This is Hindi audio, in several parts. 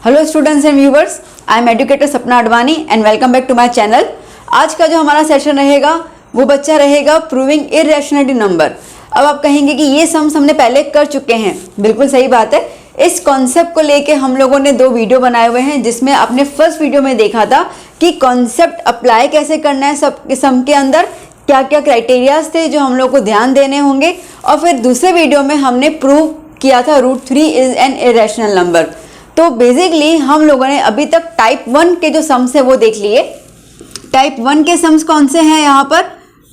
Hello students and viewers, I am educator Sapna Advani and welcome back to my channel. आज का जो हमारा सेशन रहेगा वो बच्चा रहेगा प्रूविंग इर्रेशनलिटी नंबर। अब आप कहेंगे कि ये सम्स हमने पहले कर चुके हैं। बिल्कुल सही बात है। इस कॉन्सेप्ट को लेके हम लोगों ने 2 वीडियो बनाए हुए हैं, जिसमें आपने फर्स्ट वीडियो में देखा था कि कॉन्सेप्ट अप्लाई कैसे करना है सब सम के अंदर, क्या क्या क्राइटेरियाज थे जो हम लोग को ध्यान देने होंगे, और फिर दूसरे वीडियो में हमने प्रूव किया था √3 इज एन इरेशनल नंबर। तो बेसिकली हम लोगों ने अभी तक टाइप 1 के जो सम्स है वो देख लिए। टाइप 1 के सम्स कौन से हैं? यहाँ पर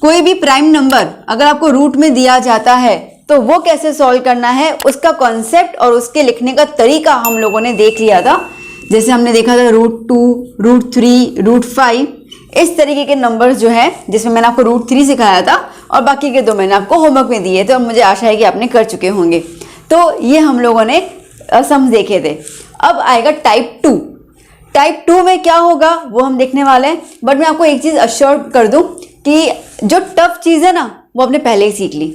कोई भी प्राइम नंबर अगर आपको रूट में दिया जाता है तो वो कैसे सॉल्व करना है, उसका कॉन्सेप्ट और उसके लिखने का तरीका हम लोगों ने देख लिया था। जैसे हमने देखा था √2, √3, √5, इस तरीके के नंबर्स जो है, जिसमें मैंने आपको √3 सिखाया था और बाकी के 2 मैंने आपको होमवर्क में दिए थे और मुझे आशा है कि आपने कर चुके होंगे। तो ये हम लोगों ने सम्स देखे थे। अब आएगा टाइप 2। टाइप 2 में क्या होगा वो हम देखने वाले हैं, बट मैं आपको एक चीज़ अश्योर कर दूं कि जो टफ चीज़ है ना वो आपने पहले ही सीख ली।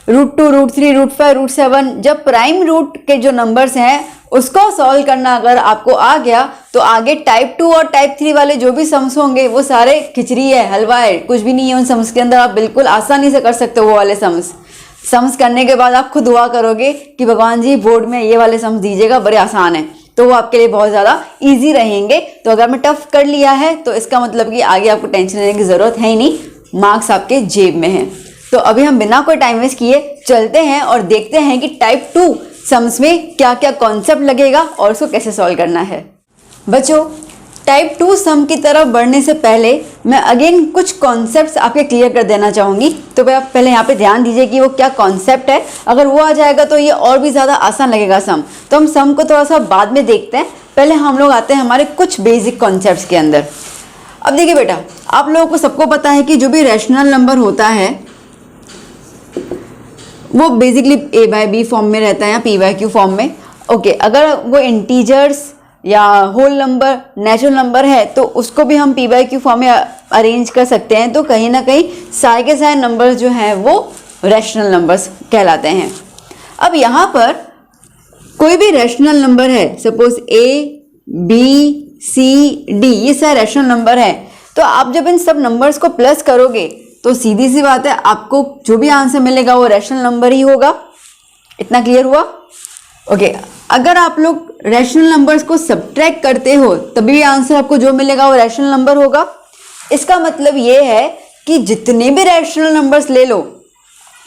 √2, √3, √5, √7, जब प्राइम रूट के जो नंबर्स हैं उसको सॉल्व करना अगर आपको आ गया तो आगे टाइप 2 और टाइप 3 वाले जो भी सम्स होंगे वो सारे खिचड़ी है, हलवा है, कुछ भी नहीं है उन सम्स के अंदर। आप बिल्कुल आसानी से कर सकते हो वो वाले सम्स करने के बाद आप खुद दुआ करोगे कि भगवान जी बोर्ड में ये वाले सम्स दीजिएगा, बड़े आसान है, तो वो आपके लिए बहुत ज़्यादा इजी रहेंगे। तो अगर मैं टफ कर लिया है तो इसका मतलब कि आगे आपको टेंशन लेने की ज़रूरत है ही नहीं, मार्क्स आपके जेब में हैं। तो अभी हम बिना कोई टाइम वेस्ट किए चलते हैं और देखते हैं कि टाइप 2 सम्स में क्या क्या कॉन्सेप्ट लगेगा और उसको कैसे सॉल्व करना है। बच्चों, टाइप 2 सम की तरफ बढ़ने से पहले मैं अगेन कुछ कॉन्सेप्ट्स आपके क्लियर कर देना चाहूँगी। तो आप पहले यहाँ पे ध्यान दीजिए कि वो क्या कॉन्सेप्ट है। अगर वो आ जाएगा तो ये और भी ज़्यादा आसान लगेगा सम। तो हम सम को थोड़ा सा बाद में देखते हैं, पहले हम लोग आते हैं हमारे कुछ बेसिक कॉन्सेप्ट्स के अंदर। अब देखिए बेटा, आप लोगों को सबको पता है कि जो भी रैशनल नंबर होता है वो बेसिकली a/b फॉर्म में रहता है या p/q फॉर्म में। ओके, अगर वो इंटीजर्स या होल नंबर, नेचुरल नंबर है तो उसको भी हम p/q फॉर्म में अरेंज कर सकते हैं। तो कहीं ना कहीं सारे के सारे नंबर्स जो हैं वो रैशनल नंबर्स कहलाते हैं। अब यहाँ पर कोई भी रैशनल नंबर है, suppose a, b, c, d, ये सारे रैशनल नंबर है। तो आप जब इन सब नंबर्स को प्लस करोगे तो सीधी सी बात है आपको जो भी आंसर मिलेगा वो रैशनल नंबर ही होगा। इतना क्लियर हुआ? ओके, अगर आप लोग रैशनल नंबर्स को सब्ट्रैक्ट करते हो तभी भी आंसर आपको जो मिलेगा वो रैशनल नंबर होगा। इसका मतलब ये है कि जितने भी रैशनल नंबर्स ले लो,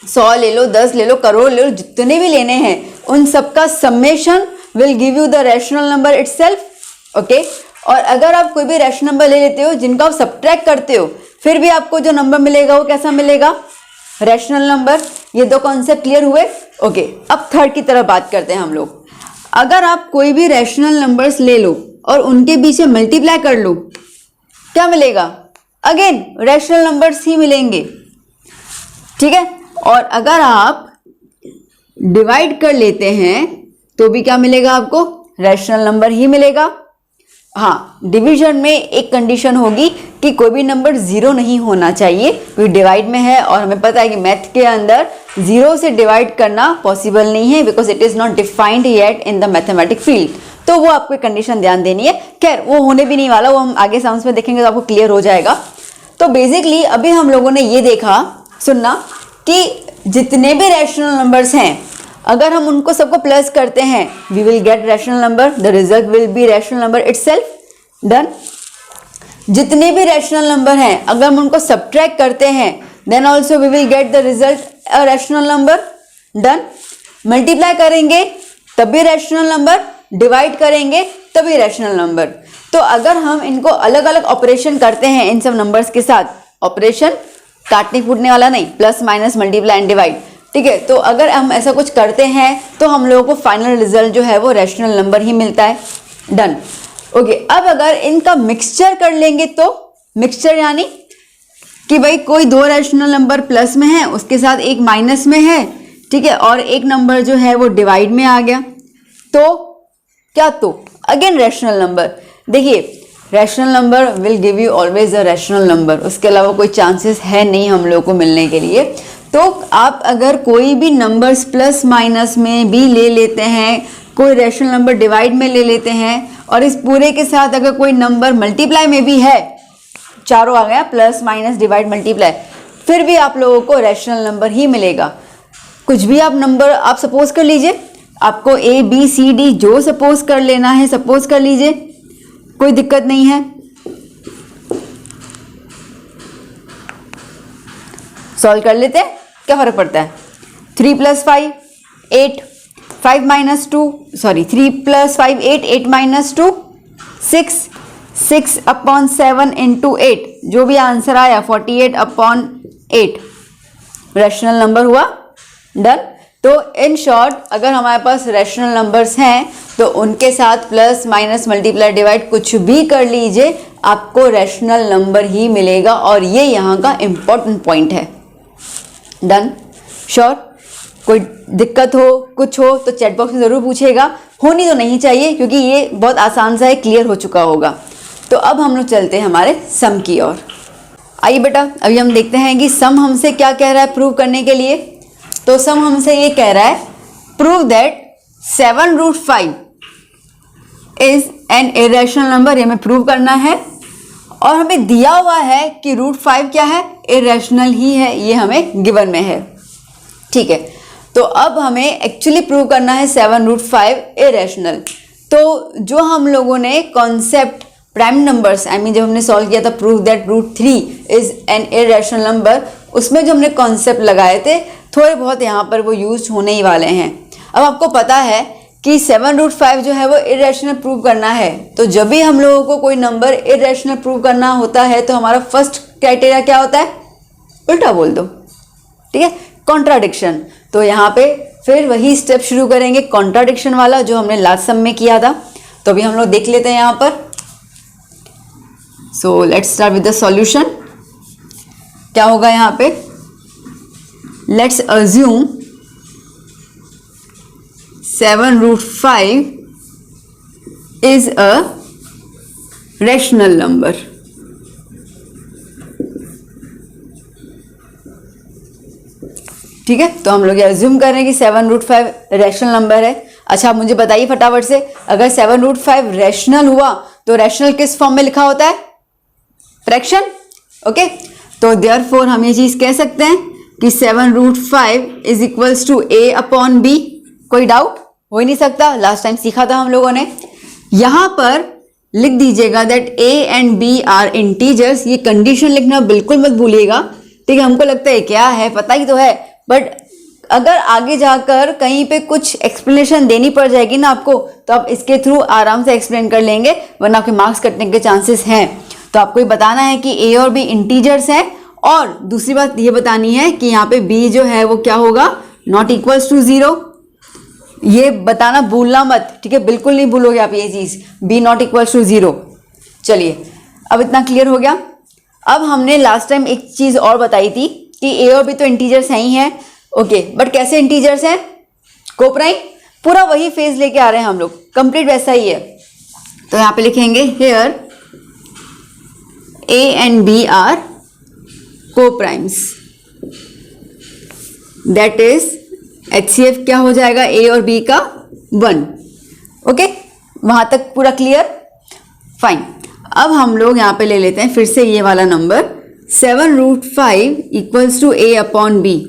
100 ले लो, 10 ले लो, करोड़ ले लो, जितने भी लेने हैं उन सबका summation will give you the rational number itself. Okay, और अगर आप कोई भी रैशनल नंबर ले लेते हो जिनको आप सब्ट्रैक्ट करते हो फिर भी आपको जो नंबर मिलेगा वो कैसा मिलेगा? Rational number. ये 2 कॉन्सेप्ट क्लियर हुए? ओके, अब थर्ड की तरफ बात करते हैं हम लोग। अगर आप कोई भी रैशनल नंबर्स ले लो और उनके बीच में मल्टीप्लाई कर लो, क्या मिलेगा? अगेन रैशनल नंबर्स ही मिलेंगे। ठीक है, और अगर आप डिवाइड कर लेते हैं तो भी क्या मिलेगा आपको? रैशनल नंबर ही मिलेगा। हाँ, डिवीजन में एक कंडीशन होगी कि कोई भी नंबर 0 नहीं होना चाहिए, क्योंकि डिवाइड में है और हमें पता है कि मैथ के अंदर 0 से डिवाइड करना पॉसिबल नहीं है, because it is not defined yet in the mathematic field. तो वो आपको कंडीशन ध्यान देनी है। खैर, वो होने भी नहीं वाला, वो हम आगे सम्स में देखेंगे तो आपको क्लियर हो जाएगा। तो बेसिकली अभी हम लोगों ने ये देखा, सुनना, कि जितने भी रैशनल नंबर्स हैं अगर हम उनको सबको प्लस करते हैं we will get rational number, the result will be rational number itself. Done. जितने भी रैशनल नंबर हैं अगर हम उनको सब्ट्रैक्ट करते हैं then also we will get the result a rational number. Done. Multiply करेंगे तब भी रैशनल नंबर, डिवाइड करेंगे तभी रैशनल नंबर। तो अगर हम इनको अलग अलग ऑपरेशन करते हैं इन सब नंबर्स के साथ, ऑपरेशन काटने फूटने वाला नहीं, plus minus multiply and divide, ठीक है, तो अगर हम ऐसा कुछ करते हैं तो हम लोगों को फाइनल रिजल्ट जो है वो रैशनल नंबर ही मिलता है। डन। ओके, अब अगर इनका मिक्सचर कर लेंगे तो मिक्सचर यानी कि भाई कोई 2 रैशनल नंबर प्लस में है, उसके साथ एक माइनस में है, ठीक है, और एक नंबर जो है वो डिवाइड में आ गया, तो क्या? तो अगेन रैशनल नंबर। देखिए, rational number will give you always a rational number, उसके अलावा कोई चांसेस है नहीं हम लोगों को मिलने के लिए। तो आप अगर कोई भी नंबर्स प्लस माइनस में भी ले लेते हैं, कोई रैशनल नंबर डिवाइड में ले लेते हैं और इस पूरे के साथ अगर कोई नंबर मल्टीप्लाई में भी है, चारों आ गया, प्लस माइनस डिवाइड मल्टीप्लाई, फिर भी आप लोगों को रैशनल नंबर ही मिलेगा। कुछ भी आप नंबर आप सपोज कर लीजिए, आपको ए बी सी डी जो सपोज कर लेना है सपोज कर लीजिए, कोई दिक्कत नहीं है। सॉल्व कर लेते हैं, क्या फर्क पड़ता है। 3 + 5 8, 5 - 2 सॉरी 3 + 5 8, 8 - 2 6, 6/7 × 8, जो भी आंसर आया 48/8 रैशनल नंबर हुआ। डन। तो इन शॉर्ट अगर हमारे पास रैशनल नंबर्स हैं तो उनके साथ प्लस माइनस मल्टीप्लाई डिवाइड कुछ भी कर लीजिए, आपको रैशनल नंबर ही मिलेगा, और ये यहाँ का इम्पोर्टेंट पॉइंट है। Done, sure. कोई दिक्कत हो कुछ हो तो चैट बॉक्स में ज़रूर पूछेगा, होनी तो नहीं चाहिए क्योंकि ये बहुत आसान सा है, क्लियर हो चुका होगा। तो अब हम लोग चलते हैं हमारे सम की ओर। आइए बेटा, अभी हम देखते हैं कि सम हमसे क्या कह रहा है प्रूव करने के लिए। तो सम हमसे ये कह रहा है prove that 7√5 is an irrational number, ये हमें प्रूव करना है, और हमें दिया हुआ है कि √5 क्या है, इरेशनल ही है, ये हमें गिवन में है। ठीक है, तो अब हमें एक्चुअली प्रूव करना है 7√5 इरेशनल। तो जो हम लोगों ने कॉन्सेप्ट प्राइम नंबर्स जब हमने सॉल्व किया था prove that √3 is an irrational number, उसमें जो हमने कॉन्सेप्ट लगाए थे थोड़े बहुत यहाँ पर वो यूज होने ही वाले हैं। अब आपको पता है कि 7√5 जो है वो इरेशनल प्रूव करना है, तो जब भी हम लोगों को कोई नंबर इरेशनल प्रूव करना होता है तो हमारा फर्स्ट क्राइटेरिया क्या होता है, उल्टा बोल दो। ठीक है, कॉन्ट्राडिक्शन। तो यहाँ पे फिर वही स्टेप शुरू करेंगे कॉन्ट्राडिक्शन वाला जो हमने लास्ट सम में किया था। तो अभी हम लोग देख लेते हैं यहाँ पर। So let's start with the solution. क्या होगा यहाँ पे, let's assume 7√5 is a rational number। ठीक है, तो हम लोग ये अज्यूम कर रहे हैं कि 7√5 रैशनल नंबर है। अच्छा, आप मुझे बताइए फटाफट से, अगर 7√5 रैशनल हुआ तो रैशनल किस फॉर्म में लिखा होता है, फ्रैक्शन। ओके, तो देयरफॉर हम ये चीज कह सकते हैं कि 7√5 इज इक्वल्स टू a/b। कोई डाउट हो ही नहीं सकता, लास्ट टाइम सीखा था हम लोगों ने। यहां पर लिख दीजिएगा that a and b are integers, ये कंडीशन लिखना बिल्कुल मत भूलिएगा। ठीक है, हमको लगता है क्या है, पता ही तो है, बट अगर आगे जाकर कहीं पे कुछ एक्सप्लेनेशन देनी पड़ जाएगी ना आपको, तो आप इसके थ्रू आराम से एक्सप्लेन कर लेंगे, वरना आपके मार्क्स कटने के चांसेस हैं। तो आपको ये बताना है कि a और b इंटीजर्स हैं, और दूसरी बात ये बतानी है कि यहाँ पे b जो है वो क्या होगा, नॉट इक्वल्स टू 0। ये बताना भूलना मत, ठीक है, बिल्कुल नहीं भूलोगे आप ये चीज, b नॉट इक्वल्स टू 0। चलिए, अब इतना क्लियर हो गया। अब हमने लास्ट टाइम एक चीज और बताई थी कि a और b तो इंटीजर्स हैं ही हैं, ओके, बट कैसे इंटीजर्स हैं, कोप्राइम, पूरा वही फेज लेके आ रहे हैं हम लोग, कंप्लीट वैसा ही है। तो यहाँ पे लिखेंगे here a and b are coprimes, that is HCF क्या हो जाएगा, a और b का 1। ओके, वहां तक पूरा क्लियर, फाइन। अब हम लोग यहाँ पे ले लेते हैं फिर से ये वाला नंबर 7√5 इक्वल्स टू a/b।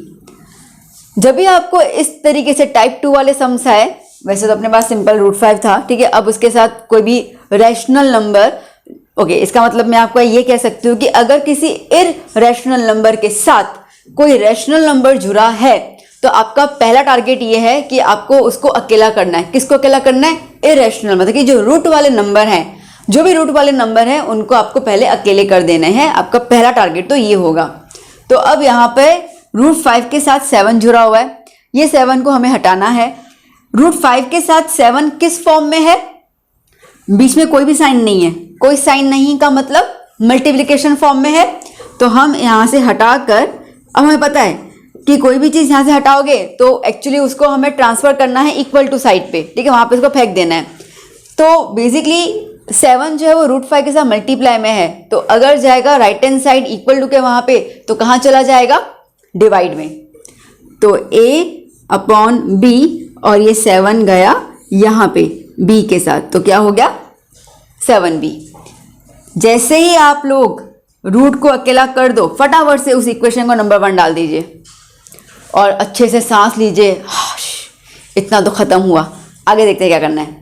जब भी आपको इस तरीके से टाइप 2 वाले सम्स आए, वैसे तो अपने पास सिंपल √5 था, ठीक है, अब उसके साथ कोई भी रैशनल नंबर, ओके, इसका मतलब मैं आपको ये कह सकती हूँ कि अगर किसी इररेशनल नंबर के साथ कोई रैशनल नंबर जुड़ा है तो आपका पहला टारगेट ये है कि आपको उसको अकेला करना है। किसको अकेला करना है, इररेशनल, मतलब कि जो रूट वाले नंबर हैं, जो भी रूट वाले नंबर हैं उनको आपको पहले अकेले कर देने हैं। आपका पहला टारगेट तो ये होगा। तो अब यहाँ पे √5 के साथ 7 जुड़ा हुआ है, ये 7 को हमें हटाना है। √5 के साथ 7 किस फॉर्म में है, बीच में कोई भी साइन नहीं है, कोई साइन नहीं का मतलब मल्टीप्लिकेशन फॉर्म में है। तो हम यहाँ से हटाकर, अब हमें पता है कि कोई भी चीज़ यहाँ से हटाओगे तो एक्चुअली उसको हमें ट्रांसफर करना है इक्वल टू साइड पे, ठीक है, वहाँ पे उसको फेंक देना है। तो बेसिकली 7 जो है वो √5 के साथ मल्टीप्लाई में है, तो अगर जाएगा right hand side equal to के वहाँ पे, तो कहाँ चला जाएगा, डिवाइड में। तो a/b और ये 7 गया यहाँ पे b के साथ, तो क्या हो गया 7b। जैसे ही आप लोग रूट को अकेला कर दो, फटाफट से उस इक्वेशन को नंबर 1 डाल दीजिए और अच्छे से सांस लीजिए। इतना तो खत्म हुआ, आगे देखते हैं क्या करना है।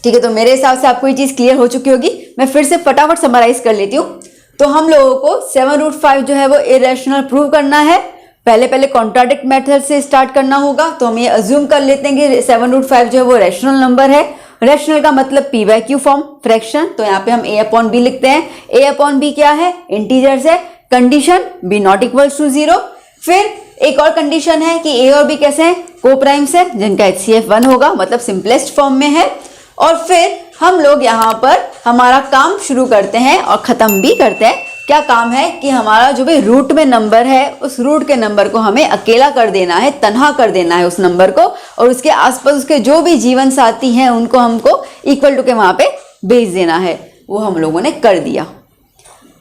ठीक है, तो मेरे हिसाब से आपको ये चीज़ क्लियर हो चुकी होगी। मैं फिर से फटाफट समराइज कर लेती हूँ। तो हम लोगों को 7√5 जो है वो इरेशनल प्रूव करना है। पहले कॉन्ट्राडिक्ट मेथड से स्टार्ट करना होगा। तो हम ये अज्यूम कर लेते हैं कि 7√5 जो है वो रैशनल नंबर है। रैशनल का मतलब p by q form, fraction. तो यहाँ पे हम a अपॉन बी लिखते हैं। a अपॉन बी क्या है? इंटीजर्स है। Condition b not equals to 0। फिर एक और कंडीशन है कि a और b कैसे हैं? को प्राइम्स है, जिनका HCF 1 होगा, मतलब सिंपलेस्ट फॉर्म में है। और फिर हम लोग यहाँ पर हमारा काम शुरू करते हैं और ख़त्म भी करते हैं। क्या काम है कि हमारा जो भी रूट में नंबर है, उस रूट के नंबर को हमें अकेला कर देना है, तन्हा कर देना है उस नंबर को, और उसके आसपास उसके जो भी जीवन साथी हैं उनको हमको इक्वल टू के वहाँ पे भेज देना है। वो हम लोगों ने कर दिया।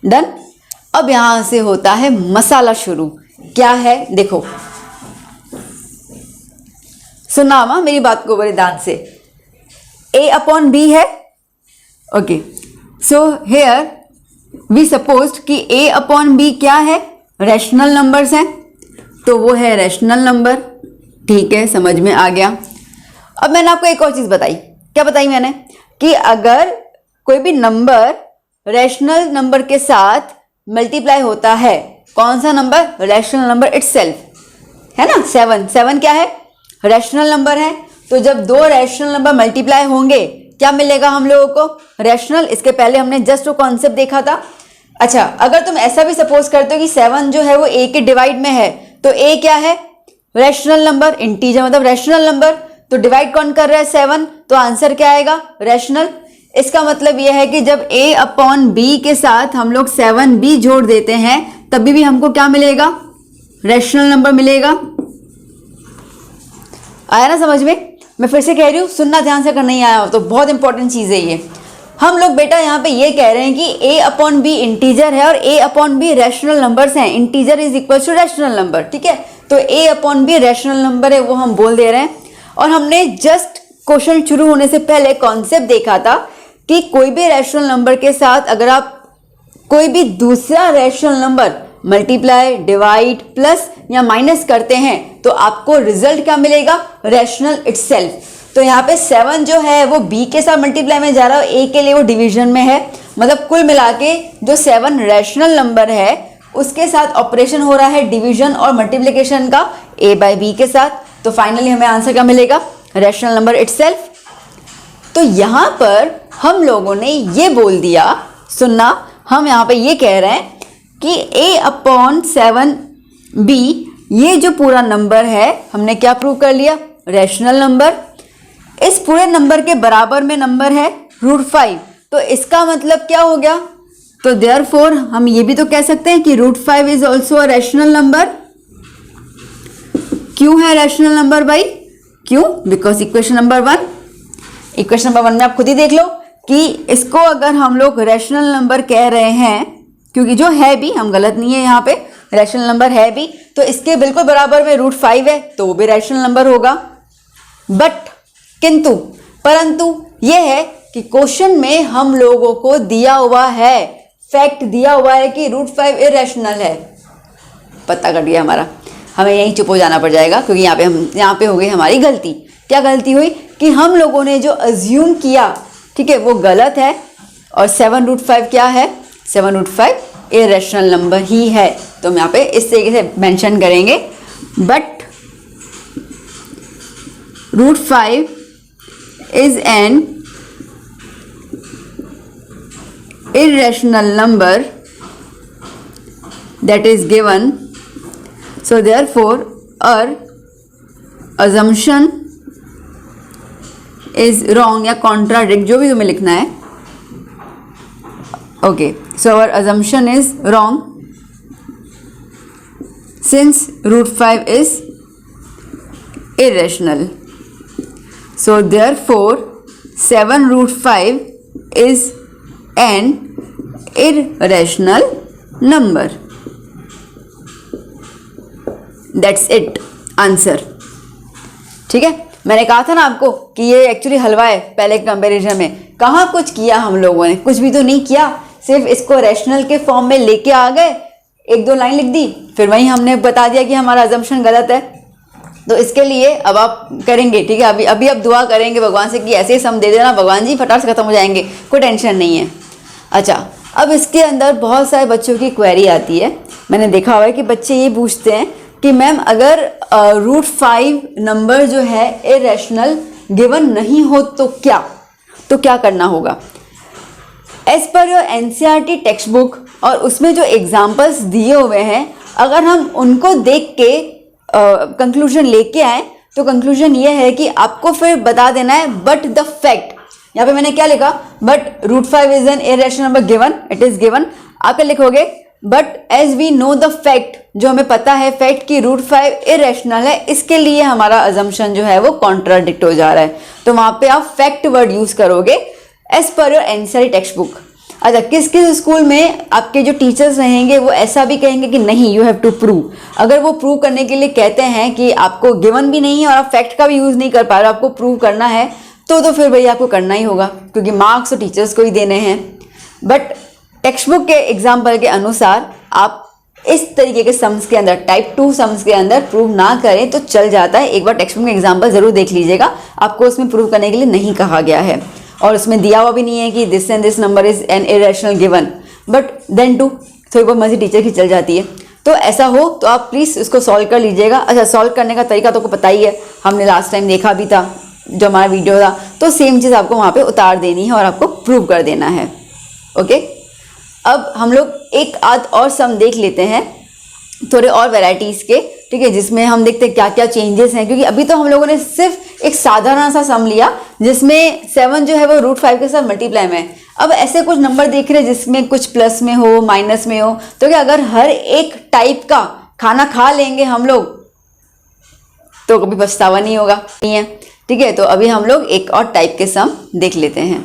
डन। अब यहाँ से होता है मसाला शुरू। क्या है? देखो, सुना मा मेरी बात को बड़े ध्यान से। a अपॉन b है। Okay, so here we supposed कि a अपॉन b क्या है? रैशनल नंबर्स हैं, तो वो है रैशनल नंबर। ठीक है, समझ में आ गया। अब मैंने आपको एक और चीज़ बताई। क्या बताई मैंने? कि अगर कोई भी नंबर रैशनल नंबर के साथ मल्टीप्लाई होता है, कौन सा नंबर? रैशनल नंबर इटसेल्फ, है ना। 7 क्या है? रैशनल नंबर है। तो जब दो रैशनल नंबर मल्टीप्लाई होंगे, क्या मिलेगा हम लोगों को? रैशनल। इसके पहले हमने जस्ट वो कॉन्सेप्ट देखा था। अच्छा, अगर तुम ऐसा भी सपोज करते हो कि 7 जो है वो a के डिवाइड में है, तो a क्या है? रैशनल नंबर, इंटीजर मतलब रैशनल नंबर। तो डिवाइड कौन कर रहा है? 7। तो आंसर क्या आएगा? रैशनल। इसका मतलब यह है कि जब a अपॉन b के साथ हम लोग 7b जोड़ देते हैं, तभी भी हमको क्या मिलेगा? रैशनल नंबर मिलेगा। आया ना समझ में? मैं फिर से कह रही हूँ, सुनना ध्यान से, अगर नहीं आया हो तो बहुत इंपॉर्टेंट चीज़ है ये। हम लोग बेटा यहाँ पे ये कह रहे हैं कि a अपॉन बी इंटीजर है और a upon b rational numbers हैं। Integer is equal to rational number. ठीक है, तो a upon b rational number है, वो हम बोल दे रहे हैं। और हमने जस्ट क्वेश्चन शुरू होने से पहले कॉन्सेप्ट देखा था कि कोई भी रैशनल नंबर के साथ अगर आप कोई भी दूसरा rational number multiply, divide, plus या माइनस करते हैं, तो आपको रिजल्ट क्या मिलेगा? Rational itself. तो यहाँ पे 7 जो है वो b के साथ मल्टीप्लाई में जा रहा है, a के लिए वो डिवीजन में है। मतलब कुल मिला के जो 7 रैशनल नंबर है उसके साथ ऑपरेशन हो रहा है डिवीजन और मल्टीप्लिकेशन का a बाय b के साथ। तो फाइनली हमें आंसर क्या मिलेगा? Rational number itself. तो यहाँ पर हम लोगों ने ये बोल दिया, सुनना, हम यहाँ पे ये कह रहे हैं कि a अपॉन 7b ये जो पूरा नंबर है, हमने क्या प्रूव कर लिया? Rational number. इस पूरे नंबर के बराबर में नंबर है √5। तो इसका मतलब क्या हो गया? तो देयरफॉर हम ये भी तो कह सकते हैं कि √5 is also a rational number. क्यों है रैशनल नंबर भाई? क्यों? Because equation number 1, equation number 1 में आप खुद ही देख लो कि इसको अगर हम लोग रैशनल नंबर कह रहे हैं, क्योंकि जो है भी, हम गलत नहीं है यहाँ पे, रैशनल नंबर है भी, तो इसके बिल्कुल बराबर में √5 है, तो वो भी रैशनल नंबर होगा। बट किंतु परंतु ये है कि क्वेश्चन में हम लोगों को दिया हुआ है, फैक्ट दिया हुआ है कि √5 इरेशनल है। पता कट गया हमारा, हमें यहीं चुप हो जाना पड़ जाएगा, क्योंकि यहाँ पे हो गई हमारी गलती। क्या गलती हुई? कि हम लोगों ने जो अज्यूम किया, ठीक है, वो गलत है। और 7√5 क्या है? 7√5 इरेशनल नंबर ही है। तो हम यहाँ पे इस तरीके से मेंशन करेंगे, but √5 is an irrational number that is given, so therefore our assumption is wrong या contradict, जो भी तुम्हें लिखना है। okay, so our assumption is wrong since √5 is irrational. So therefore 7√5 is an irrational number. That's it, answer. ठीक है, मैंने कहा था ना आपको कि ये एक्चुअली हलवा है पहले कंपैरिजन में। कहाँ कुछ किया हम लोगों ने, कुछ भी तो नहीं किया, सिर्फ इसको रैशनल के फॉर्म में लेके आ गए, एक दो लाइन लिख दी, फिर वहीं हमने बता दिया कि हमारा अजम्पशन गलत है। तो इसके लिए अब आप करेंगे, ठीक है, अभी आप दुआ करेंगे भगवान से कि ऐसे ही सम दे देना भगवान जी, फटाफट से खत्म हो जाएंगे, कोई टेंशन नहीं है। अच्छा, अब इसके अंदर बहुत सारे बच्चों की क्वेरी आती है, मैंने देखा हुआ है कि बच्चे ये पूछते हैं कि मैम अगर √5 नंबर जो है इरेशनल गिवन नहीं हो तो क्या करना होगा। As per your NCERT text book और उसमें जो एग्जाम्पल्स दिए हुए हैं, अगर हम उनको देख के कंक्लूजन लेके आए तो कंक्लूजन ये है कि आपको फिर बता देना है बट द फैक्ट। यहाँ पे मैंने क्या लिखा, but √5 is an irrational number given, it is given. आप क्या लिखोगे, but as we know the fact, जो हमें पता है फैक्ट कि √5 इरेशनल है, इसके लिए हमारा अजम्पशन जो है वो कॉन्ट्राडिक्ट हो जा रहा है। तो वहां पे आप फैक्ट वर्ड यूज करोगे as per your NCERT text book. अच्छा, किस किस स्कूल में आपके जो टीचर्स रहेंगे वो ऐसा भी कहेंगे कि नहीं यू हैव टू प्रूव। अगर वो प्रूव करने के लिए कहते हैं कि आपको गिवन भी नहीं है और आप फैक्ट का भी यूज नहीं कर पा रहे, आपको प्रूव करना है, तो फिर भैया आपको करना ही होगा, क्योंकि मार्क्स तो टीचर्स को ही देने हैं। बट टेक्स्ट बुक के एग्जाम्पल के अनुसार आप इस तरीके के सम्स के अंदर, टाइप 2 सम्स के अंदर प्रूव ना करें तो चल जाता है। एक बार टेक्स्ट बुक में एग्जाम्पल जरूर देख लीजिएगा, आपको उसमें प्रूव करने के लिए नहीं कहा गया है और उसमें दिया हुआ भी नहीं है कि this and this number is an irrational given, but then to थोड़ी बहुत मर्जी टीचर की चल जाती है। तो ऐसा हो तो आप प्लीज़ उसको सॉल्व कर लीजिएगा। अच्छा, सॉल्व करने का तरीका तो आपको पता ही है, हमने लास्ट टाइम देखा भी था जो हमारा वीडियो था, तो सेम चीज़ आपको वहाँ पे उतार देनी है और आपको प्रूव कर देना है। ओके, अब हम लोग एक आध और सम देख लेते हैं, थोड़े और वैरायटीज़ के, ठीक है, जिसमें हम देखते हैं क्या क्या चेंजेस हैं, क्योंकि अभी तो हम लोगों ने सिर्फ एक साधारण सा सम लिया जिसमें 7 जो है वो √5 के साथ मल्टीप्लाई में है। अब ऐसे कुछ नंबर देख रहे हैं जिसमें कुछ प्लस में हो, माइनस में हो, तो क्या अगर हर एक टाइप का खाना खा लेंगे हम लोग तो कभी पछतावा नहीं होगा, नहीं है, ठीक है। तो अभी हम लोग एक और टाइप के सम देख लेते हैं।